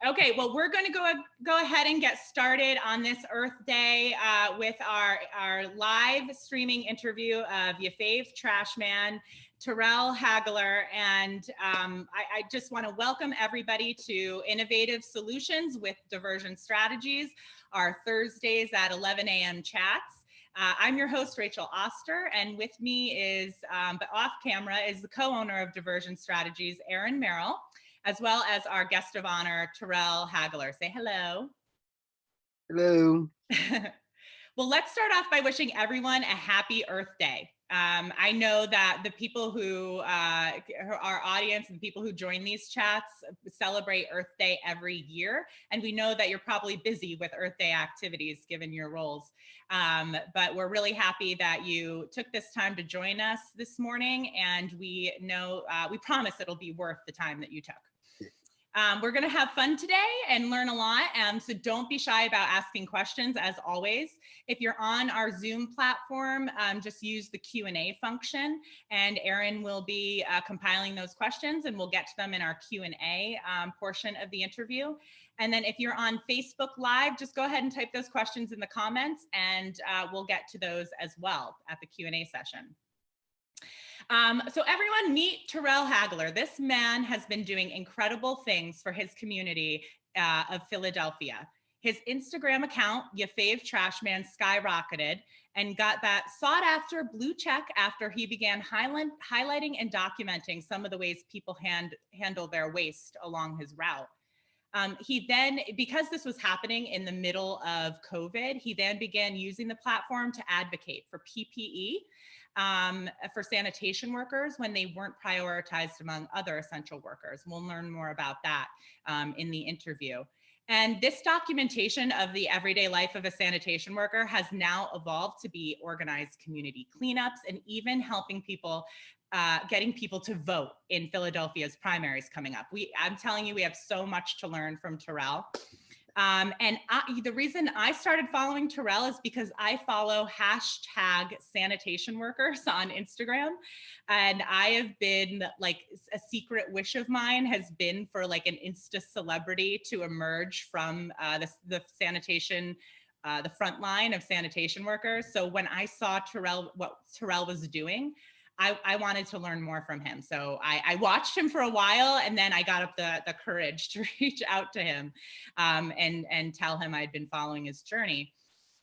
Okay, well, we're going to go ahead and get started on this Earth Day with our live streaming interview of Ya Fav Trashman, Terrill Haigler, and I just want to welcome everybody to Innovative Solutions with Diversion Strategies, our Thursdays at 11 a.m. chats. I'm your host, Rachel Oster, and with me is, but off camera, is the co-owner of Diversion Strategies, Erin Merrill, as well as our guest of honor, Terrill Haigler. Say hello. Hello. Well, let's start off by wishing everyone a happy Earth Day. I know that the people who, our audience and people who join these chats celebrate Earth Day every year. And we know that you're probably busy with Earth Day activities given your roles. But we're really happy that you took this time to join us this morning. And we know, we promise it'll be worth the time that you took. We're going to have fun today and learn a lot, so don't be shy about asking questions, as always. If you're on our Zoom platform, just use the Q&A function, and Erin will be compiling those questions, and we'll get to them in our Q&A portion of the interview. And then if you're on Facebook Live, just go ahead and type those questions in the comments, and we'll get to those as well at the Q&A session. So everyone meet Terrill Haigler. This man has been doing incredible things for his community of Philadelphia. His Instagram account, YaFavTrashman, skyrocketed and got that sought after blue check after he began highlighting and documenting some of the ways people handle their waste along his route. He then, because this was happening in the middle of COVID, he then began using the platform to advocate for PPE, for sanitation workers when they weren't prioritized among other essential workers. We'll learn more about that in the interview. And this documentation of the everyday life of a sanitation worker has now evolved to be organized community cleanups and even helping people, getting people to vote in Philadelphia's primaries coming up. I'm telling you, we have so much to learn from Terrill. The reason I started following Terrill is because I follow #Sanitation Workers on Instagram. And I have been, like, a secret wish of mine has been for like an Insta celebrity to emerge from the sanitation, the front line of sanitation workers. So when I saw what Terrill was doing, I wanted to learn more from him. So I watched him for a while, and then I got up the courage to reach out to him and tell him I'd been following his journey.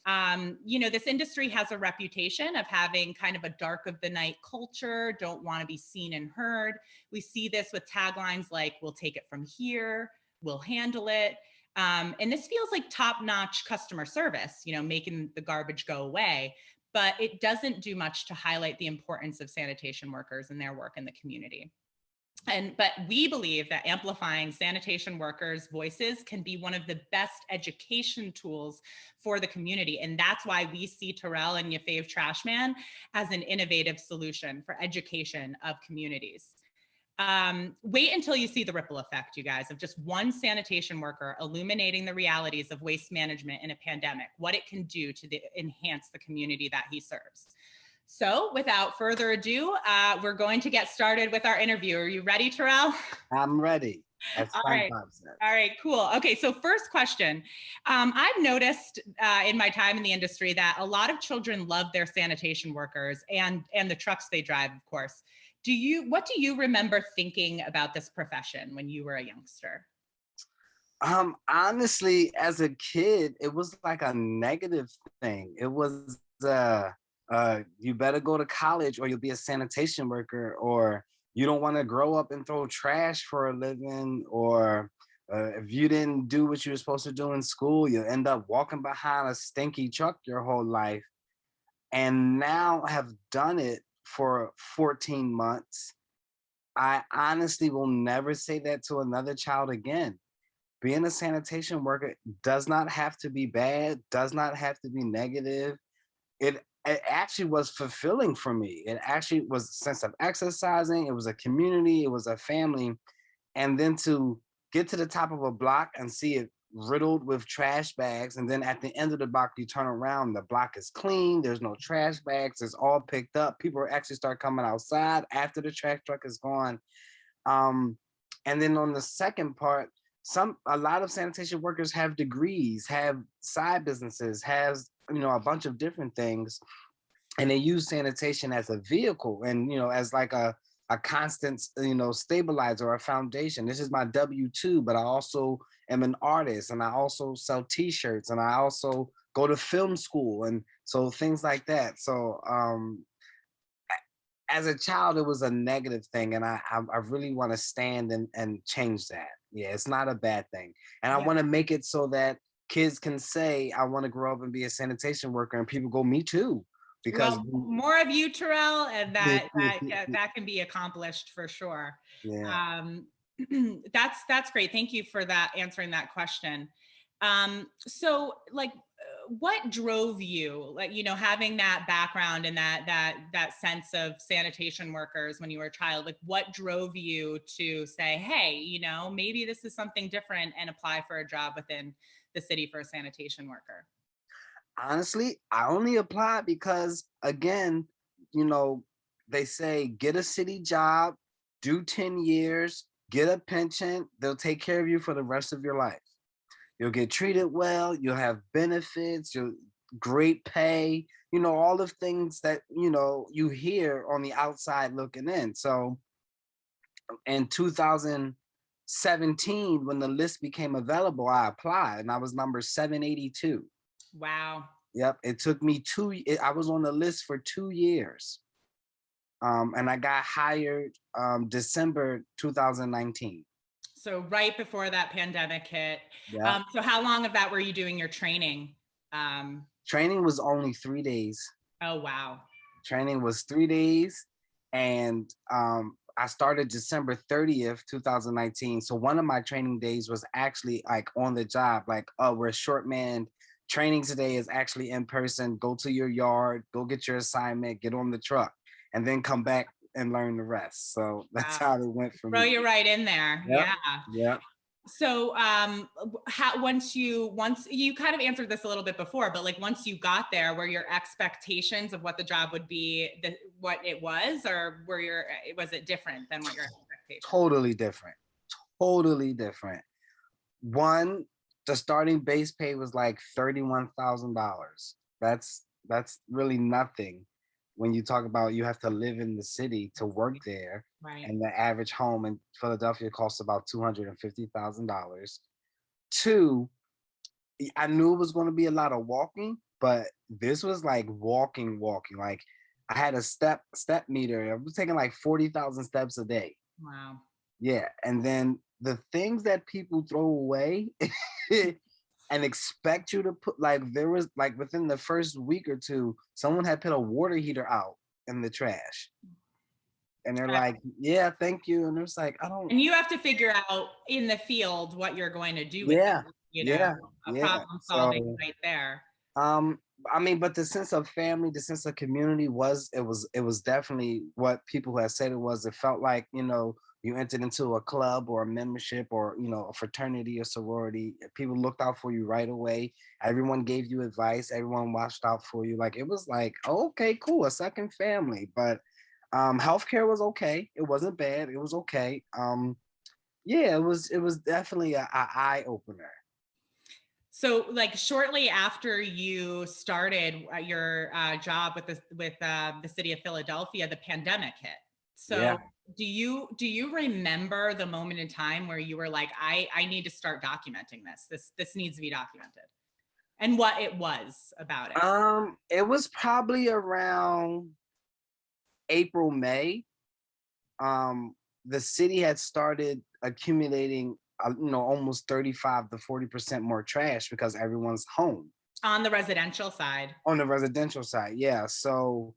You know, this industry has a reputation of having kind of a dark of the night culture, don't want to be seen and heard. We see this with taglines like, "We'll take it from here," "We'll handle it." And this feels like top-notch customer service, you know, making the garbage go away. But it doesn't do much to highlight the importance of sanitation workers and their work in the community. But we believe that amplifying sanitation workers' voices can be one of the best education tools for the community. And that's why we see Terrill and Ya Fav Trashman as an innovative solution for education of communities. Wait until you see the ripple effect, you guys, of just one sanitation worker illuminating the realities of waste management in a pandemic, what it can do to enhance the community that he serves. So without further ado, we're going to get started with our interview. Are you ready, Terrill? I'm ready. All right, cool. Okay, so first question. I've noticed in my time in the industry that a lot of children love their sanitation workers and the trucks they drive, of course. What do you remember thinking about this profession when you were a youngster? Honestly, as a kid, it was like a negative thing. It was you better go to college or you'll be a sanitation worker, or you don't want to grow up and throw trash for a living, or if you didn't do what you were supposed to do in school, you'll end up walking behind a stinky truck your whole life. And now I have done it for 14 months. I honestly will never say that to another child again. Being a sanitation worker does not have to be bad, does not have to be negative. It actually was fulfilling for me. It actually was a sense of exercising. It was a community. It was a family. And then to get to the top of a block and see it riddled with trash bags, and then at the end of the block you turn around, the block is clean, there's no trash bags, it's all picked up, people actually start coming outside after the trash truck is gone. And then on the second part, a lot of sanitation workers have degrees, have side businesses, has, a bunch of different things, and they use sanitation as a vehicle and, as like a constant, stabilizer or a foundation. This is my W-2, but I also am an artist, and I also sell t-shirts, and I also go to film school, and so things like that. So as a child, it was a negative thing, and I really want to stand and change that. Yeah, it's not a bad thing, and I Yeah. want to make it so that kids can say, I want to grow up and be a sanitation worker, and people go, me too, because Well, more of you, Terrill, and that can be accomplished for sure. yeah. That's great. Thank you for that, answering that question. So like, what drove you, like, having that background and that sense of sanitation workers when you were a child? Like, what drove you to say, hey, maybe this is something different, and apply for a job within the city for a sanitation worker? Honestly, I only applied because, again, you know, they say get a city job, do 10 years, get a pension, they'll take care of you for the rest of your life. You'll get treated well, you'll have benefits, you'll great pay, all the things that, you hear on the outside looking in. So in 2017, when the list became available, I applied and I was number 782. Wow. Yep, it took me I was on the list for 2 years. And I got hired December 2019. So right before that pandemic hit. Yeah. So how long of that were you doing your training? Um, Training was only 3 days. oh, wow. Training was 3 days. And I started December 30th, 2019. So one of my training days was actually like on the job, like, oh, we're short manned. Training today is actually in person. Go to your yard, go get your assignment, get on the truck, and then come back and learn the rest. So that's Wow. how it went for Throw me. you right in there. Yep. Yeah. Yep. So once you kind of answered this a little bit before, but like once you got there, were your expectations of what the job would be what it was, or was it different than what your expectations? Totally different. Totally different. One, the starting base pay was like $31,000. That's really nothing when you talk about you have to live in the city to work there, Right. and the average home in Philadelphia costs about $250,000. Two, I knew it was going to be a lot of walking, but this was like walking. Like I had a step meter. I was taking like 40,000 steps a day. Wow. Yeah, and then the things that people throw away and expect you to put, like, there was like within the first week or two, someone had put a water heater out in the trash. And they're like, yeah, thank you. And it's like, I don't. And you have to figure out in the field what you're going to do with it, Yeah, yeah, a yeah. problem solving So right there. um I mean, but the sense of family, the sense of community it was definitely what people had said it was. It felt like, you entered into a club or a membership or, a fraternity or sorority. People looked out for you right away. Everyone gave you advice, everyone watched out for you. Like, it was like, oh, okay, cool, a second family. But healthcare was okay. It wasn't bad. It was okay. Yeah, it was definitely a eye opener. So, like, shortly after you started your job with the city of Philadelphia, the pandemic hit. So, Yeah. do you remember the moment in time where you were like, I need to start documenting this. This needs to be documented, and what it was about it? It was probably around April, May. The city had started accumulating, almost 35 to 40% more trash because everyone's home On the residential side. on the residential side. Yeah. So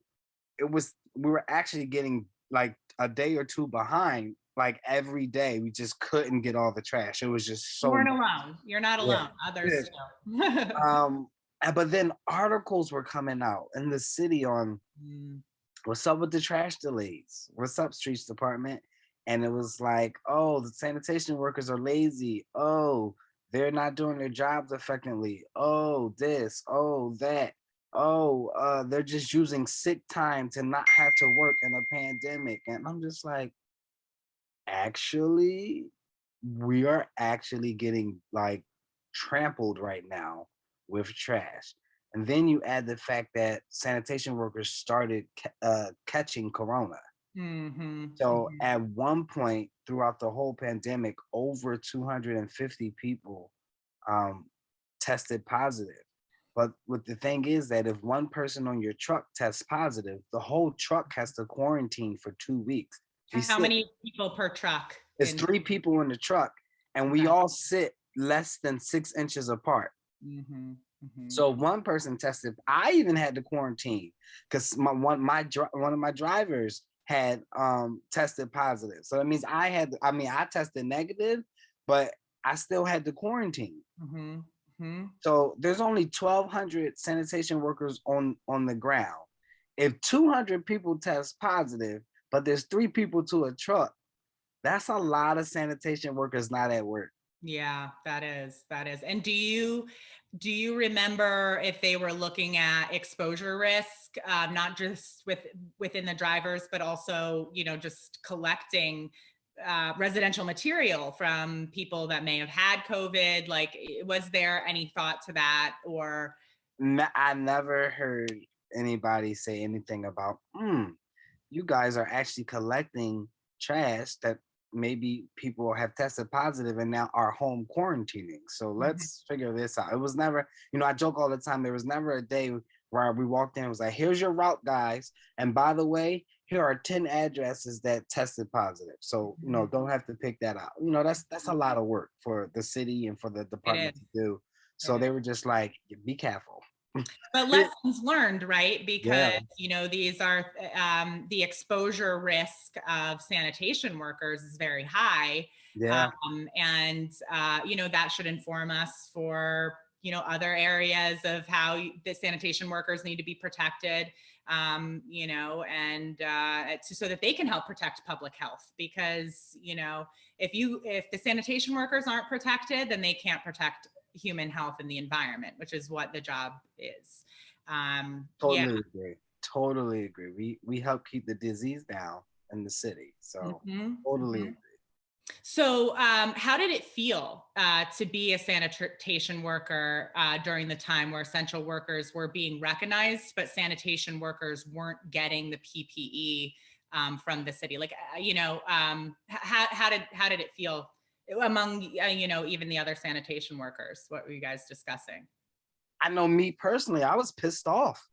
we were actually getting like a day or two behind, like every day. We just couldn't get all the trash. It was just You so weren't much. alone. You're not Yeah. alone. Others Yeah. still. But then articles were coming out in the city on Mm. what's up with the trash delays? What's up, streets department? And it was like, oh, the sanitation workers are lazy. Oh, they're not doing their jobs effectively. Oh, this, oh, that. Oh, they're just using sick time to not have to work in a pandemic. And I'm just like, actually, we are actually getting like trampled right now with trash. And then you add the fact that sanitation workers started catching corona. Mm-hmm. So Mm-hmm. at one point throughout the whole pandemic, over 250 people um, tested positive. But what the thing is that if one person on your truck tests positive, the whole truck has to quarantine for 2 weeks. We How sit, many people per truck it's in? 3 people in the truck, and we Okay. all sit less than 6 inches apart. Mm-hmm. Mm-hmm. So one person tested. I even had to quarantine because one of my drivers had tested positive. So that means I tested negative, but I still had to quarantine. Mm-hmm. Mm-hmm. So there's only 1,200 sanitation workers on the ground. If 200 people test positive, but there's 3 people to a truck, that's a lot of sanitation workers not at work. Yeah, that is. And do you remember if they were looking at exposure risk, not just within the drivers, but also, you know, just collecting residential material from people that may have had COVID? Like, was there any thought to that, or? I never heard anybody say anything about, you guys are actually collecting trash that maybe people have tested positive and now are home quarantining. So Mhm. let's figure this out. It was never, I joke all the time, there was never a day where we walked in and was like, here's your route, guys. And by the way, here are 10 addresses that tested positive. So, don't have to pick that out. That's a lot of work for the city and for the It department is. to do. It So is. they were just like, be careful. But lessons learned, right? Yeah, Because, you know, these are the exposure risk of sanitation workers is very high. yeah. And, you know, that should inform us for, you know, other areas of how the sanitation workers need to be protected, you know, and so that they can help protect public health. Because, you know, if the sanitation workers aren't protected, then they can't protect human health and the environment, which is what the job is. Yeah. Totally agree. Totally agree. We help keep the disease down in the city. So Mhm, totally mhm. agree. So, how did it feel to be a sanitation worker during the time where essential workers were being recognized, but sanitation workers weren't getting the PPE from the city? Like, you know, how did it feel among you know, even the other sanitation workers? What were you guys discussing? I know me personally, I was pissed off.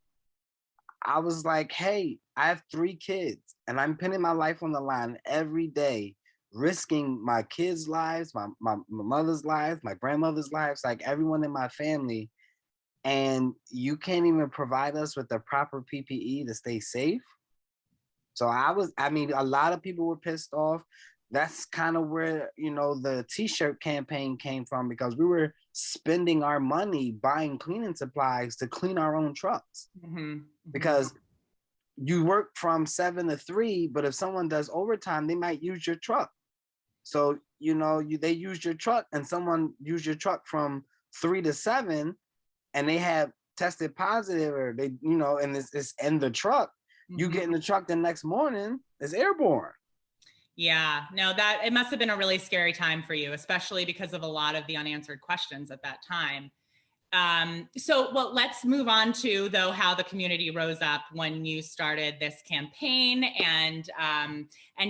I was like, hey, I have 3 kids and I'm putting my life on the line every day, risking my kids' lives, my mother's life, my grandmother's lives, like everyone in my family. And you can't even provide us with the proper PPE to stay safe. So a lot of people were pissed off. That's kind of where, the t-shirt campaign came from, because we were spending our money buying cleaning supplies to clean our own trucks. Mhm, mhm. Because you work from 7 to 3, but if someone does overtime, they might use your truck. So, they use your truck and someone used your truck from 3 to 7 and they have tested positive, or they, and it's in the truck. You Mhm. get in the truck the next morning, it's airborne. Yeah, no, that it must have been a really scary time for you, especially because of a lot of the unanswered questions at that time. So, well, let's move on to though how the community rose up when you started this campaign, and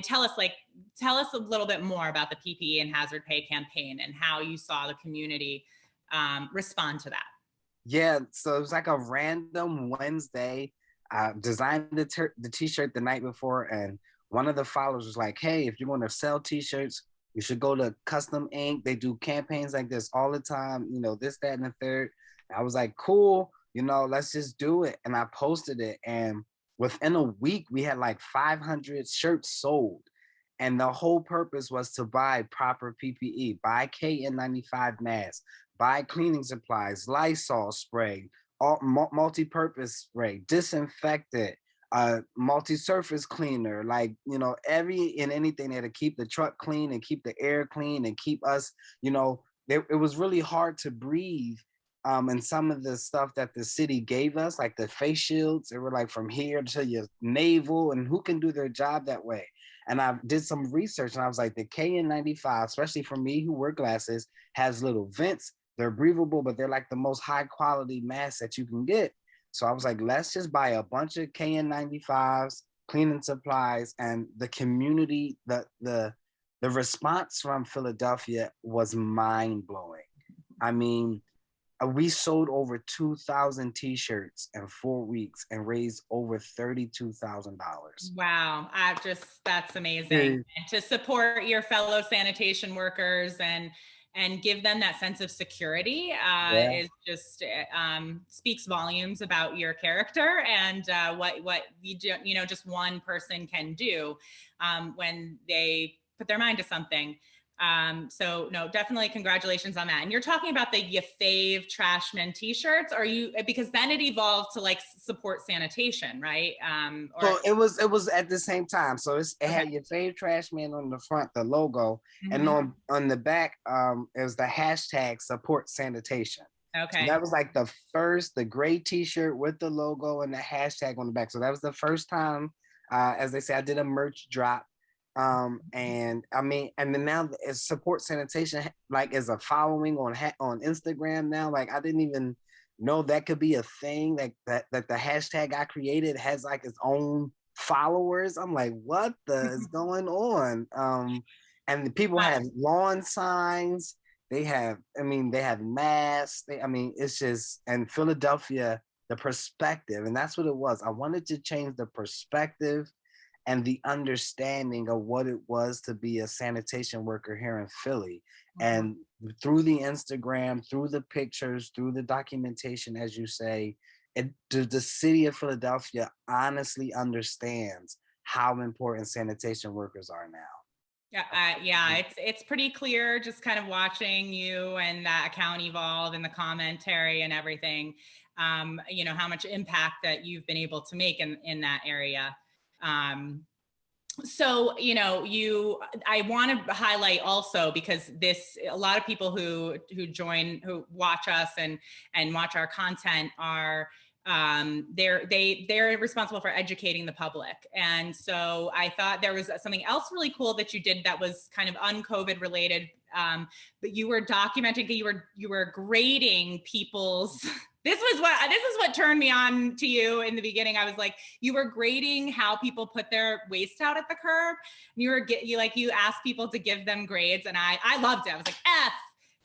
tell us a little bit more about the PPE and Hazard Pay campaign and how you saw the community respond to that. Yeah, so it was like a random Wednesday. I designed the t-shirt the night before, and one of the followers was like, hey, if you're going to sell t-shirts, you should go to Custom Ink. They do campaigns like this all the time, this, that, and the third. And I was like, cool, let's just do it. And I posted it, and within a week, we had like 500 shirts sold. And the whole purpose was to buy proper PPE, buy KN95 masks, buy cleaning supplies, Lysol spray, multi-purpose spray, disinfectant, multi-surface cleaner, like, every and anything there to keep the truck clean and keep the air clean and keep us, it was really hard to breathe. And some of the stuff that the city gave us, like the face shields, they were like from here to your navel, and who can do their job that way? And I did some research and I was like, the KN95, especially for me who wear glasses, has little vents. They're breathable, but they're like the most high quality mask that you can get. So I was like, let's just buy a bunch of KN95s, cleaning supplies, and the community, the response from Philadelphia was mind blowing. I mean, we sold over 2,000 t-shirts in 4 weeks and raised over $32,000. Wow, that's amazing. And to support your fellow sanitation workers and give them that sense of security is just speaks volumes about your character and what you do, just one person can do when they put their mind to something. So no, definitely congratulations on that. And you're talking about the Ya Fav Trashman t-shirts, because then it evolved to like support sanitation, right? So it was at the same time. So it had Ya Fav Trashman on the front, the logo, and on the back, it was the hashtag support sanitation. Okay. So that was like the gray t-shirt with the logo and the hashtag on the back. So that was the first time, as they say, I did a merch drop. And I mean, and then now it's support sanitation, like as a following on Instagram now. Like I didn't even know that could be a thing, like that the hashtag I created has like its own followers. I'm like, what is going on? And the people have lawn signs, they have masks, it's just, and Philadelphia, the perspective, and that's what it was. I wanted to change the perspective and the understanding of what it was to be a sanitation worker here in Philly. And through the Instagram, through the pictures, through the documentation, as you say, the city of Philadelphia honestly understands how important sanitation workers are now. It's pretty clear just kind of watching you and that account evolve and the commentary and everything, how much impact that you've been able to make in that area. So, I want to highlight also, because a lot of people who watch us and watch our content are, they're responsible for educating the public. And so I thought there was something else really cool that you did that was kind of un-COVID related. But you were documenting, you were grading people's, this is what turned me on to you in the beginning. I was like, you were grading how people put their waste out at the curb. And you asked people to give them grades, and I loved it. I was like, F,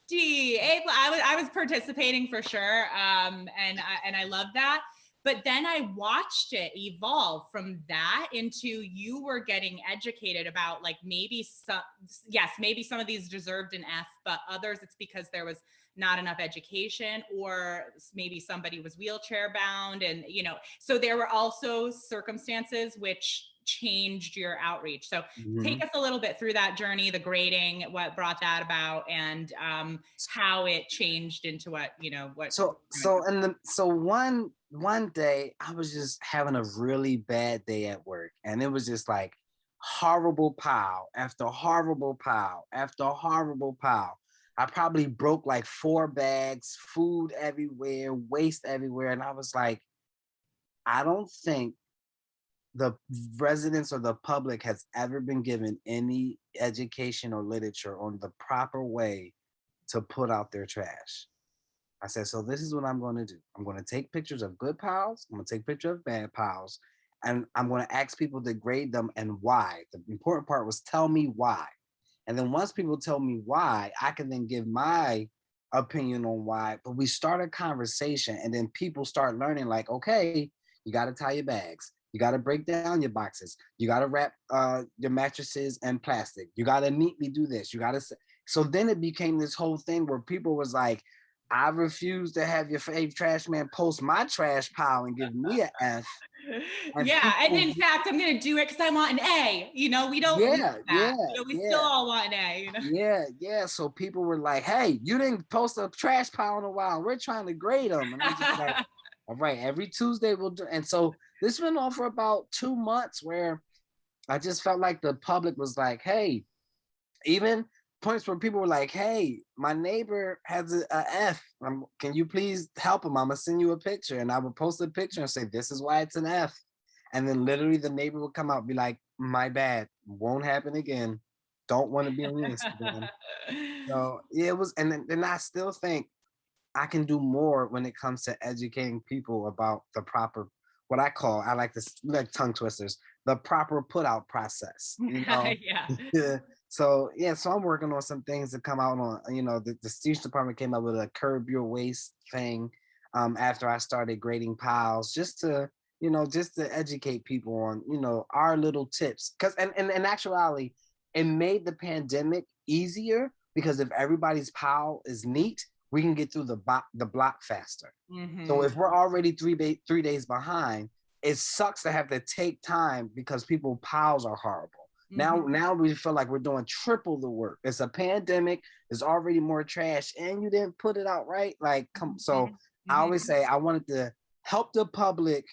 D, A. I was participating for sure, and I loved that. But then I watched it evolve from that into you were getting educated about like maybe some of these deserved an F, but others it's because there was not enough education, or maybe somebody was wheelchair bound. And, so there were also circumstances which changed your outreach. So take us a little bit through that journey, the grading, what brought that about, and how it changed into what. So one day I was just having a really bad day at work, and it was just like horrible pile after horrible pile after horrible pile. I probably broke like 4 bags, food everywhere, waste everywhere. And I was like, I don't think the residents or the public has ever been given any education or literature on the proper way to put out their trash. I said, so this is what I'm going to do. I'm going to take pictures of good piles. I'm going to take pictures of bad piles. And I'm going to ask people to grade them and why. The important part was tell me why. And then once people tell me why, I can then give my opinion on why. But we start a conversation, and then people start learning like, okay, you got to tie your bags. You got to break down your boxes. You got to wrap your mattresses in plastic. You got to neatly do this. You got to. So then it became this whole thing where people was like, I refuse to have Ya Fav Trashman post my trash pile and give me an F. And in fact, I'm gonna do it because I want an A. We don't. We still all want an A. Yeah. So people were like, "Hey, you didn't post a trash pile in a while. We're trying to grade them." And I'm just like, "All right, every Tuesday we'll do." And so this went on for about 2 months, where I just felt like the public was like, "Hey," even points where people were like, "Hey, my neighbor has a F. Can you please help him? I'm gonna send you a picture." And I would post a picture and say, "This is why it's an F." And then literally the neighbor would come out and be like, "My bad. won't happen again. Don't want to be on your Instagram. So yeah, it was, and then I still think I can do more when it comes to educating people about the proper, what I like this, like tongue twisters, the proper put out process, you know? Yeah. Yeah. So yeah, so I'm working on some things to come out on, the speech department came up with a curb your waste thing after I started grading piles, just to educate people on, our little tips. Cause and in actuality, it made the pandemic easier because if everybody's pile is neat, we can get through the block faster. So Hmm. if we're already 3 days behind, it sucks to have to take time because people piles are horrible. Hmm. Now we feel like we're doing triple the work. It's a pandemic. There's already more trash, and you didn't put it out right. Like, come. So I always say I wanted to help the public,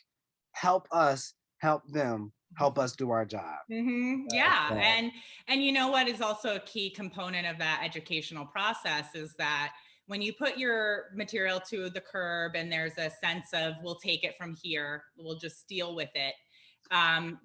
help us, help them, help us do our job. Yeah. So, And you know what is also a key component of that educational process is that when you put your material to the curb and there's a sense of we'll take it from here, we'll just deal with it. Um,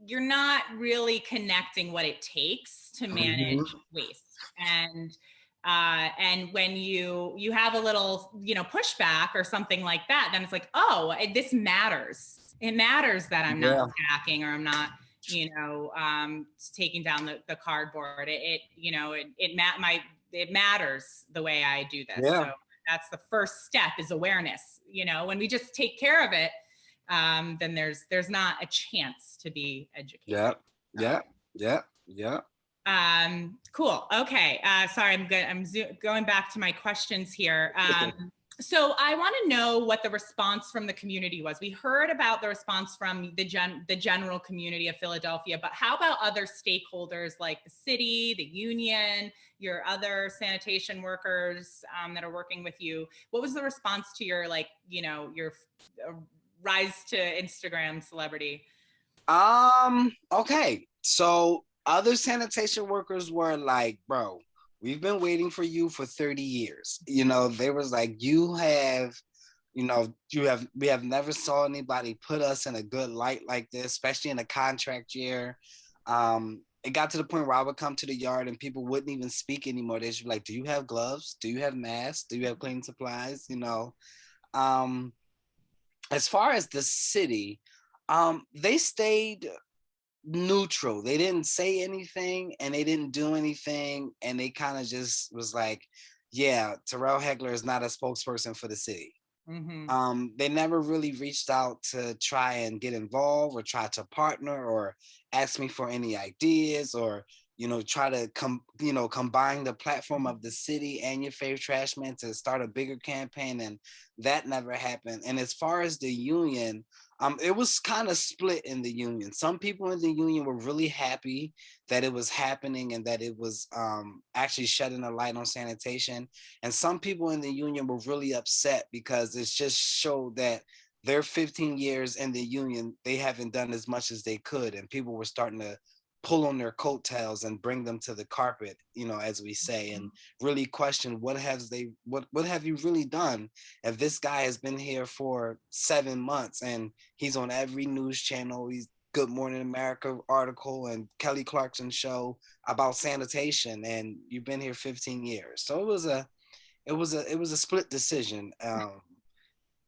you're not really connecting what it takes to mhm. manage waste. And when you have a little pushback or something like that, then it's like, oh, this matters. It matters that I'm not Yeah, stacking or I'm not taking down the cardboard. It matters the way I do this. yeah, So that's the first step is awareness. When we just take care of it, then there's not a chance to be educated. yeah, yeah, yeah, yeah. Cool. Okay. Sorry, I'm good. Going back to my questions here. So I want to know what the response from the community was. We heard about the response from the general community of Philadelphia, but how about other stakeholders like the city, the union, your other sanitation workers that are working with you? What was the response to your your rise to Instagram celebrity? Okay. So other sanitation workers were like, bro, we've been waiting for you for 30 years. They was like, we have never saw anybody put us in a good light like this, especially in a contract year. It got to the point where I would come to the yard and people wouldn't even speak anymore. They'd be like, do you have gloves? Do you have masks? Do you have cleaning supplies? Um, as far as the city, they stayed neutral. They didn't say anything and they didn't do anything. And they kind of just was like, yeah, Terrill Haigler is not a spokesperson for the city. Mm-hmm. They never really reached out to try and get involved or try to partner or ask me for any ideas or try to combine the platform of the city and YaFavTrashman to start a bigger campaign, and that never happened. And as far as the union, it was kind of split in the union. Some people in the union were really happy that it was happening and that it was actually shedding a light on sanitation, and some people in the union were really upset because it just showed that their 15 years in the union, they haven't done as much as they could, and people were starting to pull on their coattails and bring them to the carpet, as we say, and really question what have you really done if this guy has been here for 7 months and he's on every news channel. He's Good Morning America article and Kelly Clarkson show about sanitation, and you've been here 15 years. So it was a split decision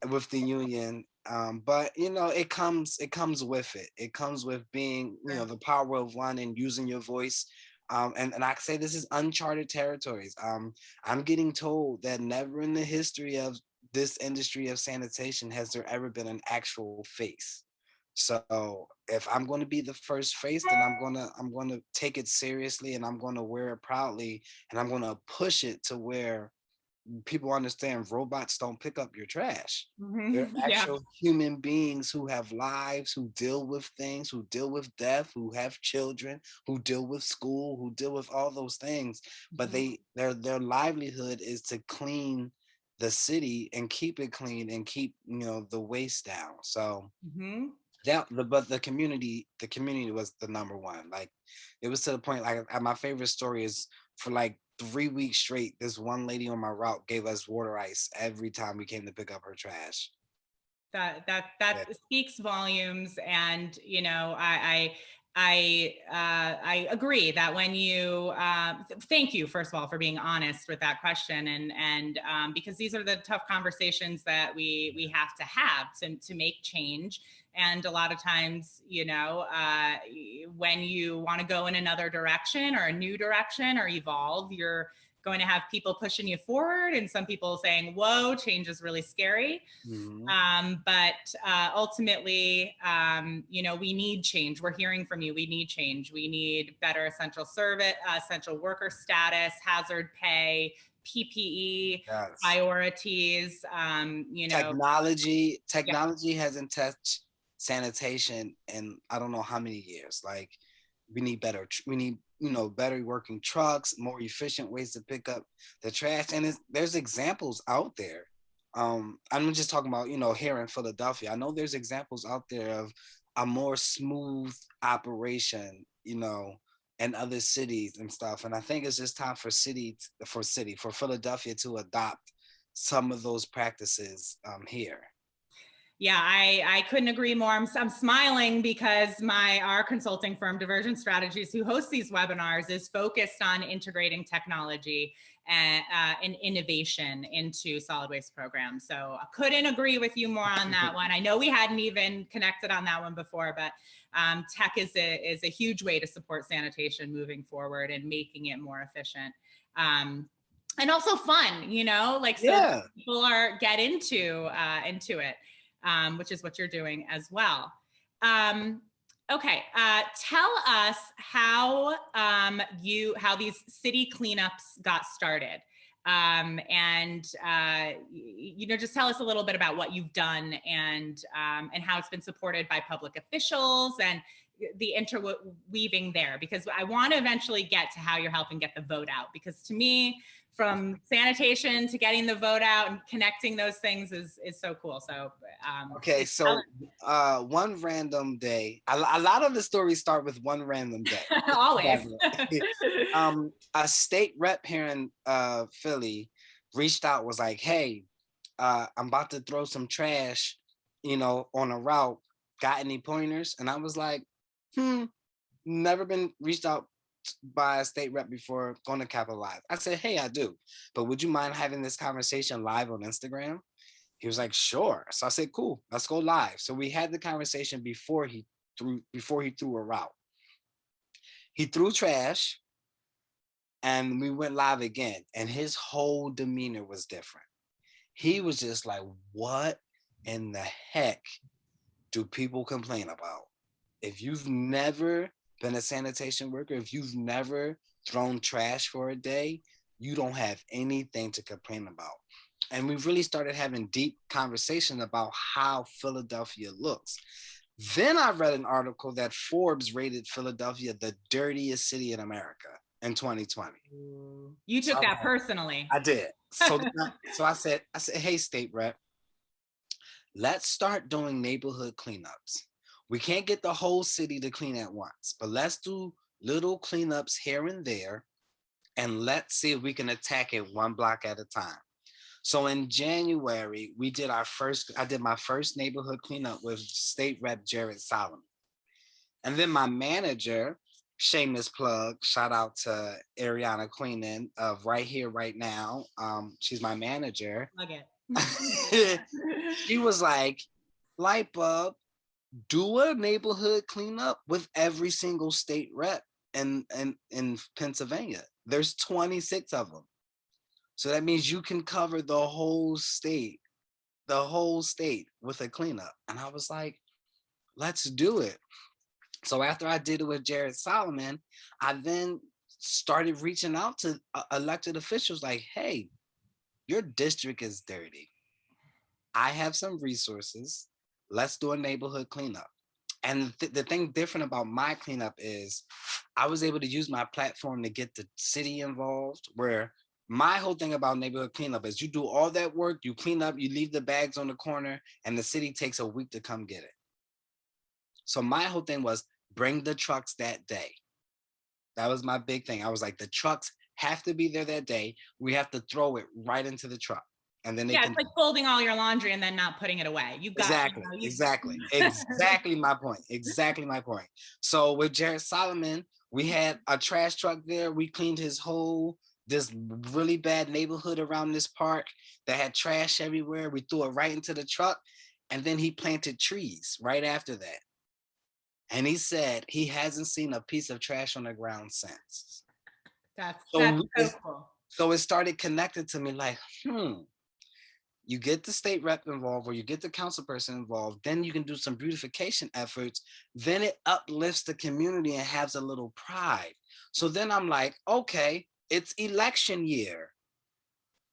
with the union. But it comes with it. It comes with being, the power of one and using your voice. And I say this is uncharted territories. I'm getting told that never in the history of this industry of sanitation has there ever been an actual face. So if I'm going to be the first face, then I'm going to take it seriously and I'm going to wear it proudly and I'm going to push it to where people understand robots don't pick up your trash. They're Yeah. actual human beings who have lives, who deal with things, who deal with death, who have children, who deal with school, who deal with all those things. But their livelihood is to clean the city and keep it clean and keep the waste down. So Mm-hmm. but the community was the number one. Like it was to the point, like my favorite story is for like 3 weeks straight, this one lady on my route gave us water ice every time we came to pick up her trash. That Yeah. speaks volumes. And I I agree that when you thank you first of all for being honest with that question, and because these are the tough conversations that we have to make change. And a lot of times, you know, when you want to go in another direction or a new direction or evolve, you're going to have people pushing you forward and some people saying, whoa, change is really scary. But ultimately, you know, we need change. We're hearing from you. We need change. We need better essential service, essential worker status, hazard pay, PPE priorities. You know, technology hasn't touched sanitation in I don't know how many years. Like we need better working trucks, more efficient ways to pick up the trash, and there's examples out there. I'm just talking about, here in Philadelphia. I know there's examples out there of a more smooth operation, in other cities and stuff. And I think it's just time for Philadelphia to adopt some of those practices here. Yeah, I couldn't agree more. I'm smiling because our consulting firm, Diversion Strategies, who hosts these webinars, is focused on integrating technology and innovation into solid waste programs. So I couldn't agree with you more on that one. I know we hadn't even connected on that one before, but tech is a huge way to support sanitation moving forward and making it more efficient. And also fun, so people get into it. Which is what you're doing as well. Okay, tell us how these city cleanups got started, and just tell us a little bit about what you've done and how it's been supported by public officials and the interweaving there, because I want to eventually get to how you're helping get the vote out, because to me, from sanitation to getting the vote out and connecting those things is so cool. So okay, so one random day, a lot of the stories start with one random day. Always. A state rep here in Philly reached out, was like, hey, I'm about to throw some trash, on a route. Got any pointers? And I was like, never been reached out by a state rep before, going to capitalize. I said, hey, I do, but would you mind having this conversation live on Instagram? He was like, sure. So I said, cool, let's go live. So we had the conversation before he threw a route. He threw trash and we went live again, and his whole demeanor was different. He was just like, what in the heck do people complain about? If you've never been a sanitation worker, if you've never thrown trash for a day, you don't have anything to complain about. And we really started having deep conversation about how Philadelphia looks. Then I read an article that Forbes rated Philadelphia the dirtiest city in America in 2020. You took that personally. I did. So I said, hey, state rep, let's start doing neighborhood cleanups. We can't get the whole city to clean at once, but let's do little cleanups here and there, and let's see if we can attack it one block at a time. So in January, I did my first neighborhood cleanup with State Rep Jared Solomon. And then my manager, shameless plug, shout out to Ariana Queenan of Right Here, Right Now. She's my manager. Plug it. She was like, light bulb, do a neighborhood cleanup with every single state rep in Pennsylvania. There's 26 of them. So that means you can cover the whole state with a cleanup. And I was like, let's do it. So after I did it with Jared Solomon, I then started reaching out to elected officials like, hey, your district is dirty. I have some resources. Let's do a neighborhood cleanup. And the thing different about my cleanup is I was able to use my platform to get the city involved, where my whole thing about neighborhood cleanup is you do all that work, you clean up, you leave the bags on the corner, and the city takes a week to come get it. So my whole thing was bring the trucks that day. That was my big thing. I was like, the trucks have to be there that day. We have to throw it right into the truck. and then they Yeah, can. it's like folding all your laundry and then not putting it away. You got Exactly, exactly my point. Exactly my point. So with Jared Solomon, we had a trash truck there. We cleaned this really bad neighborhood around this park that had trash everywhere. We threw it right into the truck, and then he planted trees right after that. And he said he hasn't seen a piece of trash on the ground since. That's So so cool. so it started connecting to me like, you get the state rep involved or you get the council person involved, then you can do some beautification efforts. Then it uplifts the community and has a little pride. So then I'm like, okay, it's election year.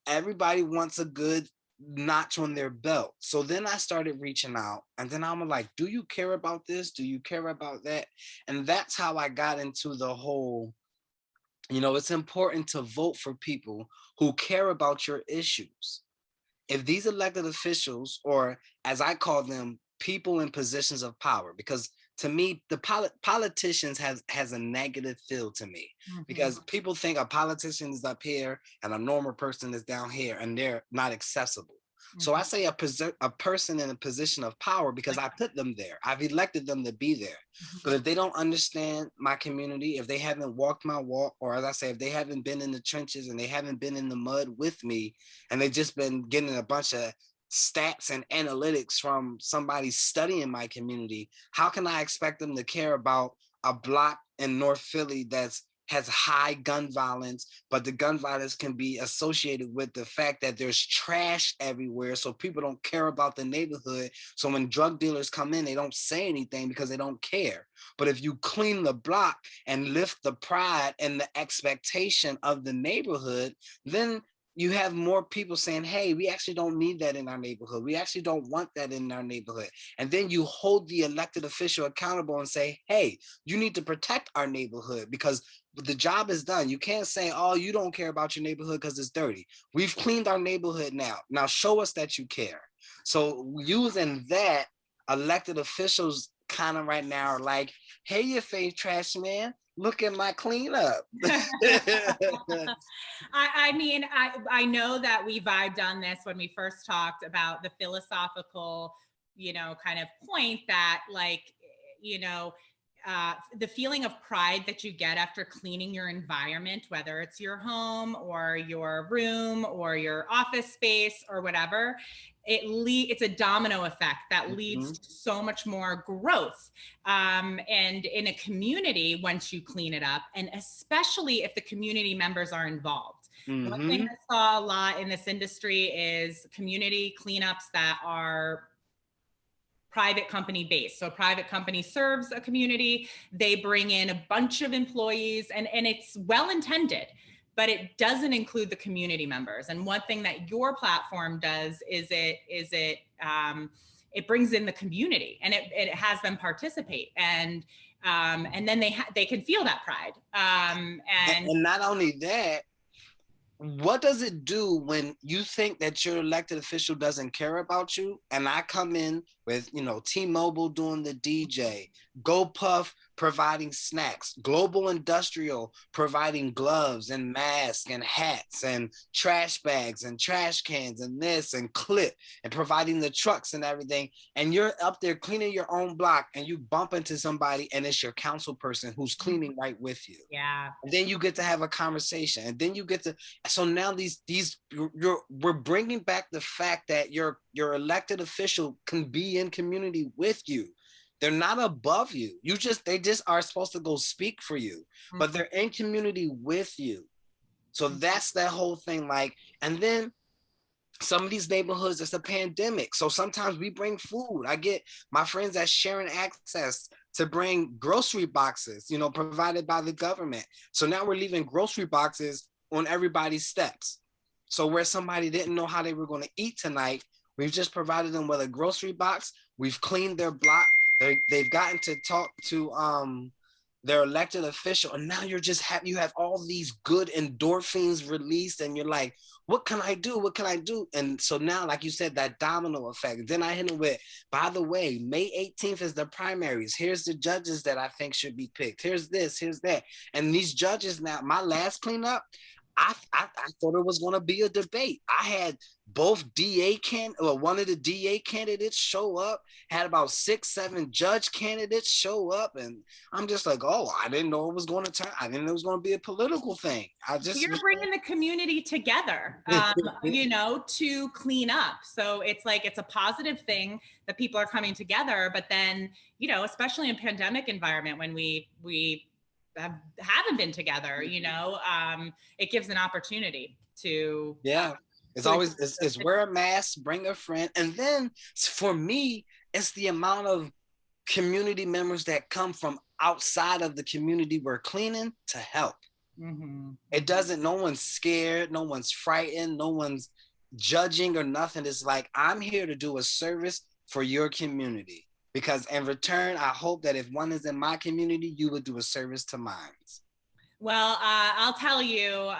Everybody wants a good notch on their belt. So then I started reaching out, and then I'm like, do you care about this? Do you care about that? And that's how I got into the whole, it's important to vote for people who care about your issues. If these elected officials, or as I call them, people in positions of power, because to me, the politicians has a negative feel to me, because people think a politician is up here and a normal person is down here and they're not accessible. So I say a person in a position of power because I put them there. I've elected them to be there. But if they don't understand my community, if they haven't walked my walk, or as I say, if they haven't been in the trenches and they haven't been in the mud with me, and they've just been getting a bunch of stats and analytics from somebody studying my community, how can I expect them to care about a block in North Philly has high gun violence, but the gun violence can be associated with the fact that there's trash everywhere, so people don't care about the neighborhood. So when drug dealers come in, they don't say anything because they don't care. But if you clean the block and lift the pride and the expectation of the neighborhood, then you have more people saying, hey, we actually don't need that in our neighborhood. We actually don't want that in our neighborhood. And then you hold the elected official accountable and say, hey, you need to protect our neighborhood because the job is done. You can't say, oh, you don't care about your neighborhood because it's dirty. We've cleaned our neighborhood now. Now show us that you care. So using that, elected officials kind of right now are like, hey, Ya Fav Trashman, look at my cleanup. I mean, I know that we vibed on this when we first talked about the philosophical, kind of point that the feeling of pride that you get after cleaning your environment, whether it's your home or your room or your office space or whatever, it's a domino effect that leads to so much more growth. And in a community, once you clean it up, and especially if the community members are involved. One thing I saw a lot in this industry is community cleanups that are private company based. So a private company serves a community, they bring in a bunch of employees, and it's well intended, but it doesn't include the community members. And one thing that your platform does is it brings in the community, and it has them participate, and then they can feel that pride. And not only that, what does it do when you think that your elected official doesn't care about you? And I come in with, T-Mobile doing the DJ, GoPuff providing snacks, Global Industrial providing gloves and masks and hats and trash bags and trash cans and this and Clip and providing the trucks and everything. And you're up there cleaning your own block and you bump into somebody and it's your council person who's cleaning right with you. Yeah. And then you get to have a conversation, and then you get to, so now we're bringing back the fact that your elected official can be in community with you. They're not above you. They just are supposed to go speak for you, but they're in community with you. So that's that whole thing. And then some of these neighborhoods, it's a pandemic. So sometimes we bring food. I get my friends that's sharing access to bring grocery boxes, provided by the government. So now we're leaving grocery boxes on everybody's steps. So where somebody didn't know how they were going to eat tonight, we've just provided them with a grocery box. We've cleaned their block. They've gotten to talk to their elected official, and now you have all these good endorphins released, and you're like, what can I do? What can I do? And so now, like you said, that domino effect. Then I hit them with, by the way, May 18th is the primaries. Here's the judges that I think should be picked. Here's this, here's that. And these judges now, my last cleanup, I thought it was going to be a debate. I had both one of the DA candidates show up, had about 6-7 judge candidates show up, and I'm just like, oh, I didn't know it was going to turn. I didn't know it was going to be a political thing. You're bringing the community together, you know, to clean up. So it's like, it's a positive thing that people are coming together, but then, you know, especially in pandemic environment, when we haven't been together, you know, it gives an opportunity to, it's always, it's wear a mask, bring a friend. And then for me, it's the amount of community members that come from outside of the community we're cleaning to help. Mm-hmm. It doesn't, no one's scared, no one's frightened, no one's judging or nothing. It's like, I'm here to do a service for your community, because in return, I hope that if one is in my community, you would do a service to mine. Well, I'll tell you,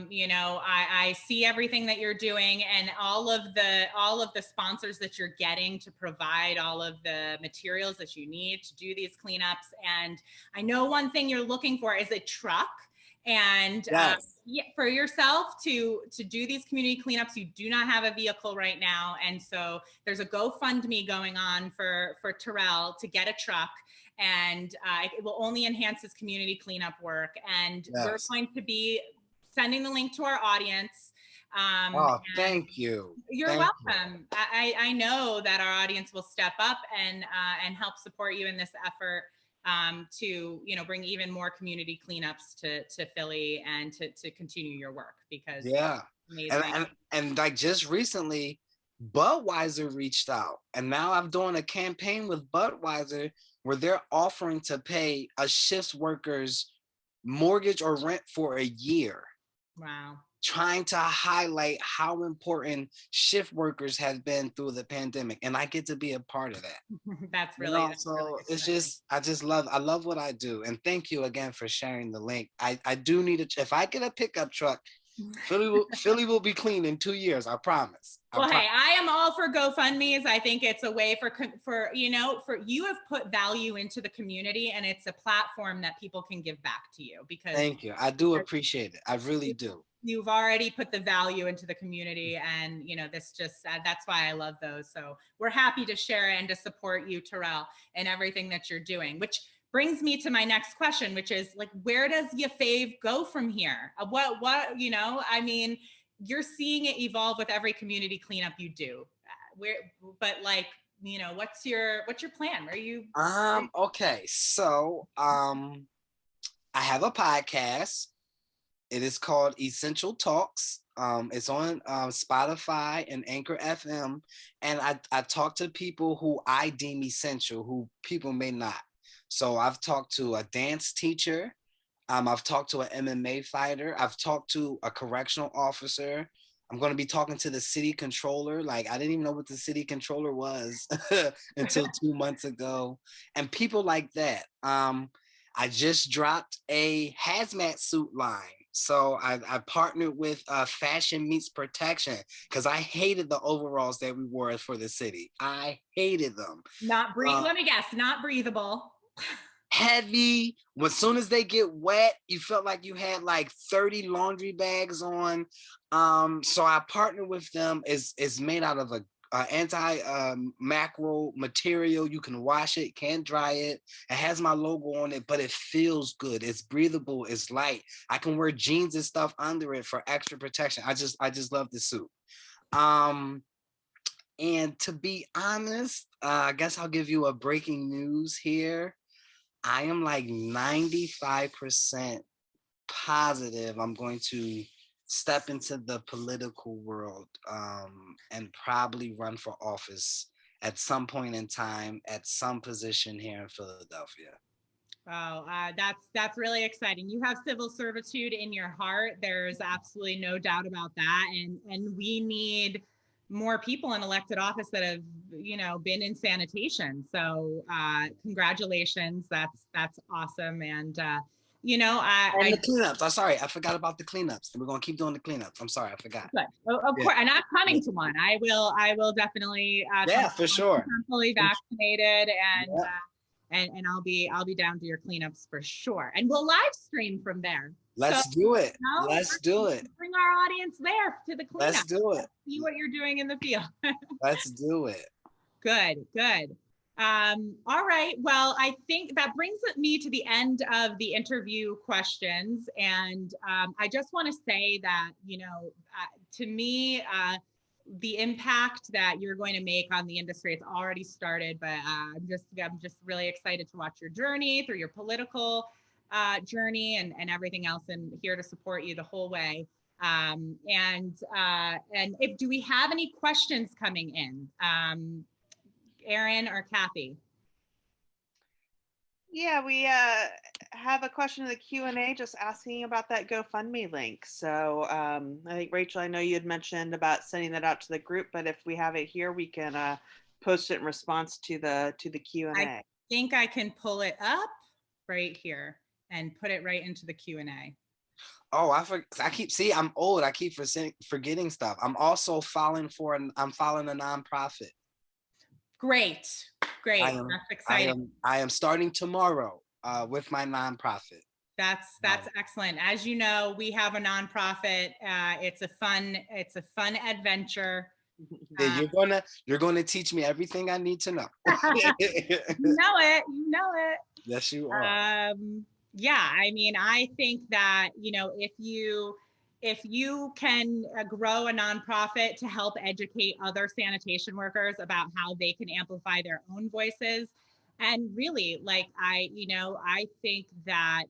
you know, I see everything that you're doing, and all of the sponsors that you're getting to provide all of the materials that you need to do these cleanups. And I know one thing you're looking for is a truck. And for yourself to do these community cleanups, you do not have a vehicle right now. And so there's a GoFundMe going on for Terrill to get a truck. And it will only enhance his community cleanup work. And we're going to be sending the link to our audience. Thank you. You're welcome. I know that our audience will step up and help support you in this effort, to, you know, bring even more community cleanups to Philly, and to continue your work, because and like just recently, Budweiser reached out, and now I'm doing a campaign with Budweiser where they're offering to pay a shift worker's mortgage or rent for a year. Wow. Trying to highlight how important shift workers have been through the pandemic, and I get to be a part of that. That's really, you know, so really it's just, I love what I do, and thank you again for sharing the link. I do need if I get a pickup truck, Philly will be clean in 2 years. I promise. Well, hey, I am all for GoFundMe's. I think it's a way for you know, for you have put value into the community, and it's a platform that people can give back to you. Because thank you. I do appreciate it. I really do. You've already put the value into the community, and, you know, this just, that's why I love those. So we're happy to share and to support you, Terrill, and everything that you're doing, which brings me to my next question, which is like, where does Ya Fav go from here? What, you know, I mean, you're seeing it evolve with every community cleanup you do. But like, you know, what's your plan? Where are you? Okay. So, I have a podcast. It is called Essential Talks. It's on Spotify and Anchor FM. And I talk to people who I deem essential, who people may not. So I've talked to a dance teacher. I've talked to an MMA fighter. I've talked to a correctional officer. I'm going to be talking to the city controller. Like, I didn't even know what the city controller was until 2 months ago. And people like that. I just dropped a hazmat suit line. So I partnered with Fashion Meets Protection, because I hated the overalls that we wore for the city. I hated them. Let me guess, not breathable. Heavy. As soon as they get wet, you felt like you had like 30 laundry bags on. So I partnered with them. It's made out of a anti-macro material. You can wash it, can dry it. It has my logo on it, but it feels good. It's breathable. It's light. I can wear jeans and stuff under it for extra protection. I just love the suit. And to be honest, I guess I'll give you a breaking news here. I am like 95% positive I'm going to step into the political world, and probably run for office at some point in time, at some position here in Philadelphia. Oh, that's really exciting. You have civil servitude in your heart. There's absolutely no doubt about that. And we need more people in elected office that have, you know, been in sanitation. So congratulations. That's awesome. And you know, the cleanups. I'm sorry, I forgot about the cleanups. We're gonna keep doing the cleanups. I'm sorry, I forgot. Of course, and I'm coming to one. I will definitely. For sure. I'm fully vaccinated, and and I'll be down to your cleanups for sure. And we'll live stream from there. So, Let's do it. you know, Let's do it. bring our audience there to the cleanup. Let's do it. See what you're doing in the field. Let's do it. Good, good. All right. Well, I think that brings me to the end of the interview questions. And I just want to say that, you know, to me, the impact that you're going to make on the industry, it's already started, but I'm just really excited to watch your journey through your political journey and everything else, and here to support you the whole way. And if, do we have any questions coming in? Aaron or Kathy? Yeah, we have a question in the Q&A just asking about that GoFundMe link. So I think, Rachel, I know you had mentioned about sending that out to the group, but if we have it here, we can post it in response to the Q&A. I think I can pull it up right here and put it right into the Q&A. Oh, I'm old. I keep forgetting stuff. I'm also filing I'm filing a nonprofit. Great. That's exciting. I am starting tomorrow with my nonprofit. That's excellent. As you know, we have a nonprofit. It's a fun adventure. Yeah, you're gonna teach me everything I need to know. You know it. Yes, you are. Yeah, I mean, I think that, you know, if you can grow a nonprofit to help educate other sanitation workers about how they can amplify their own voices, and really, like, I think that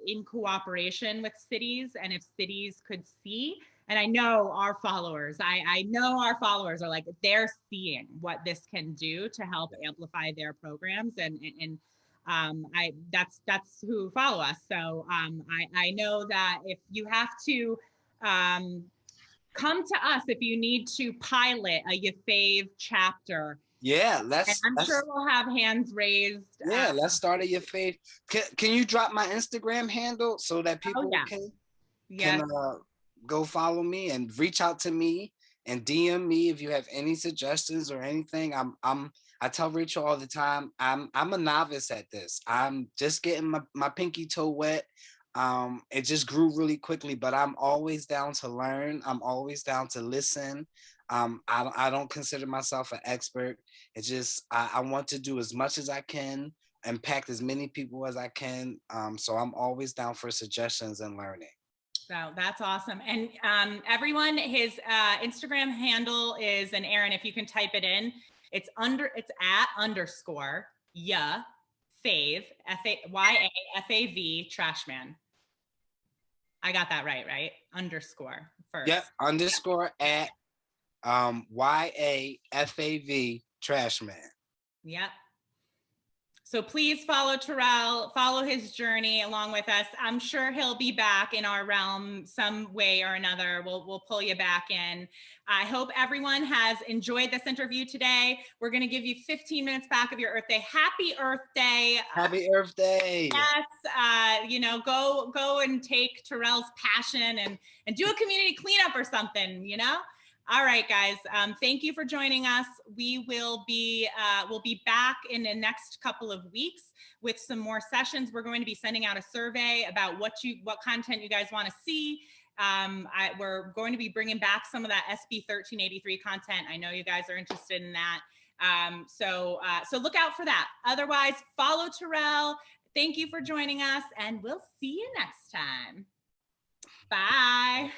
in cooperation with cities, and if cities could see, and I know our followers, I know our followers are like, they're seeing what this can do to help amplify their programs, and that's who follow us. So I know that if you have to come to us, if you need to pilot a Ya Fav chapter. Yeah, I'm sure we'll have hands raised. Yeah, let's start at Ya Fav. Can you drop my Instagram handle so that people can go follow me and reach out to me and DM me if you have any suggestions or anything. I tell Rachel all the time, I'm a novice at this. I'm just getting my pinky toe wet. It just grew really quickly, but I'm always down to learn. I'm always down to listen. I don't consider myself an expert. It's just I want to do as much as I can, impact as many people as I can. So I'm always down for suggestions and learning. So that's awesome. And everyone, his Instagram handle is, and Aaron, if you can type it in, it's at _ Ya Fav, YaFav Trashman. I got that right? Underscore first. Yep, underscore at YaFav Trashman. Yep. So please follow Terrill, follow his journey along with us. I'm sure he'll be back in our realm some way or another. We'll pull you back in. I hope everyone has enjoyed this interview today. We're going to give you 15 minutes back of your Earth Day. Happy Earth Day. Happy Earth Day. Yes. Go and take Terrill's passion and do a community cleanup or something, All right, guys. Thank you for joining us. We'll be back in the next couple of weeks with some more sessions. We're going to be sending out a survey about what content you guys want to see. We're going to be bringing back some of that SB 1383 content. I know you guys are interested in that. So look out for that. Otherwise, follow Terrill. Thank you for joining us, and we'll see you next time. Bye.